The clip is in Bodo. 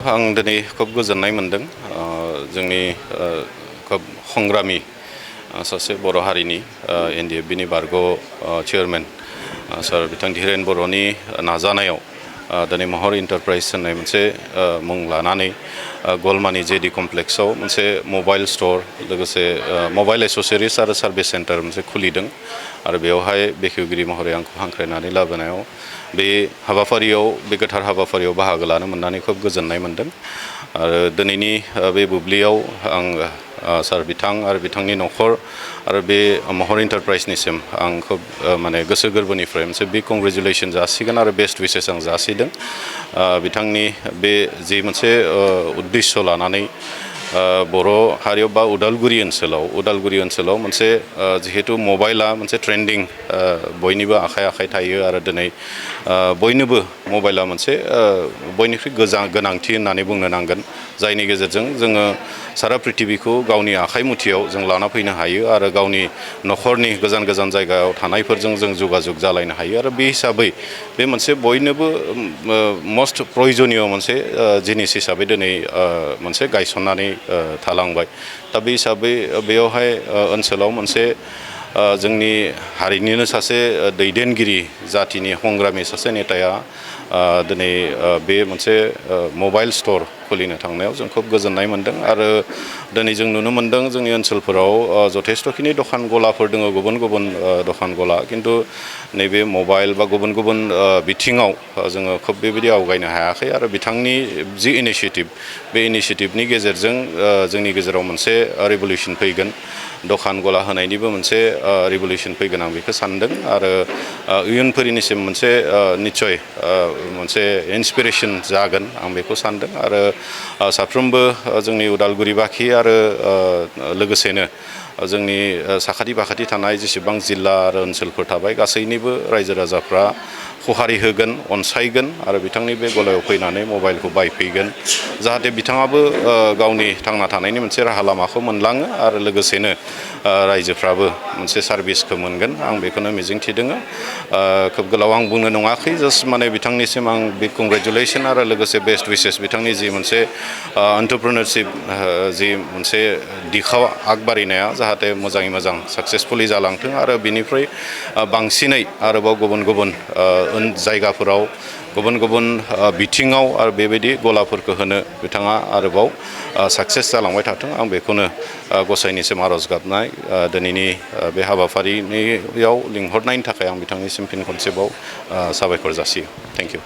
आं दिनै खोब गोजोननाय मोनदों जोंनि खोब संग्रामि सासे बर' हारिनि एनडिएफबिनि बारग' चेयारमेन सार बिथां धीरेन बर'नि नाजानायाव दिनै महर इन्टारप्राइज होननाय मोनसे मुं लानानै गलमानि जेडि कमप्लेक्सआव मोनसे मबाइल स्ट'र लोगोसे मबाइल एसेसरिज आरो सार्भिस सेन्टार मोनसे खुलिदों आरो बेवहाय बेखेवगिरि महरै आंखौ हांख्रायनानै लाबोनायाव बे हाबाफारियाव बे गोथार हाबाफारियाव बाहागो लानो मोननानै खोब गोजोननाय मोनदों आरो दिनैनि बे बुब्लियाव आं सार बिथां आरो बिथांनि न'खर आरो बे महर इन्टारप्राइजनिसिम आं खोब माने गोसो गोरबोनिफ्राय मोनसे बिग कंग्रेचुलेसन जासिगोन आरो बेस्ट उइसेस आं जासिदों बिथांनि बे जि मोनसे उद्देश्य लानानै बर' हारियाव बा उदालगुरि ओनसोलाव मोनसे जिहेतु मबाइला मोनसे ट्रेन्डिं बयनिबो आखाइ आखाइ थायो आरो दिनै बयनोबो मबाइला मोनसे बयनिख्रुइ गोनांथि होननानै बुंनो नांगोन जायनि गेजेरजों जोङो सारा प्रिथिबिखौ गावनि आखाइ मुथियाव जों लाना फैनो हायो आरो गावनि न'खरनि गोजान गोजान जायगायाव थानायफोरजों जों जगाजग जालायनो हायो आरो बे हिसाबै बे मोनसे बयनोबो मस्ट प्रयजनीय मोनसे जिनिस हिसाबै दिनै मोनसे गायसननानै थालांबाय दा बे हिसाबै बेयावहाय ओनसोलाव मोनसे जोंनि हारिनिनो सासे दैदेनगिरि जाथिनि संग्रामि सासे नेताया दिनै बे मोनसे मबाइल स्ट'र खुलिनो थांनायाव जों खोब गोजोननाय मोनदों आरो दिनै जों नुनो मोनदों जोंनि ओनसोलफोराव जथेस्थ'खिनि दखान गलाफोर दङ गुबुन गुबुन दखान गला खिन्थु नैबे मबाइल बा गुबुन गुबुन बिथिङाव जोङो खोब बेबायदि आवगायनो हायाखै आरो बिथांनि जि इनिसियेटिभ बे इनिसियेटिभनि गेजेरजों जोंनि गेजेराव मोनसे रिभलिउसन फैगोन दखान गला होनायनिबो मोनसे रिभलिउसन फैगोन आं बेखौ सानदों आरो इयुनफोरनिसिम मोनसे निस्सय मोनसे इन्सपिरेसन जागोन आं बेखौ सानदों आरो साफ्रोमबो जोंनि उदालगुरिबाखि आरो लोगोसेनो जोंनि साखाथि बाखाथि थानाय जेसेबां जिल्ला आरो ओनसोलफोर थाबाय गासैनिबो रायजो राजाफ्रा सहारि होगोन अनसायगोन आरो बिथांनि बे गलायाव फैनानै मबाइलखौ बायफैगोन जाहाथे बिथाङाबो गावनि थांना थानायनि मोनसे राहा लामाखौ मोनलाङो आरो लोगोसेनो रायजोफ्राबो मोनसे सार्भिसखौ मोनगोन आं बेखौनो मिजिंथिदों खोब गोलाव आं बुंनो नङाखै जास्ट माने बिथांनिसिम आं बिग कंग्रेचुलेसन आरो लोगोसे बेस्ट उइसेस बिथांनि जि मोनसे एन्टारप्रेन्योरशिप जि मोनसे दिखाव आगबारिनाया जाहाथे मोजाङै मोजां साक्सेसफुलि जालांथों आरो बिनिफ्राय बांसिनै आरोबाव गुबुन गुबुन जायगाफोराव गुबुन गुबुन बिथिङाव आरो बेबायदि गलाफोरखौ होनो बिथाङा आरोबाव साक्सेस जालांबाय थाथों आं बेखौनो गसाइनिसिम आर'ज गाबनाय दिनैनि बे हाबाफारियाव लिंहरनायनि थाखाय आं बिथांनिसिम फिन खनसेबाव साबायखर जासियो थेंक इउ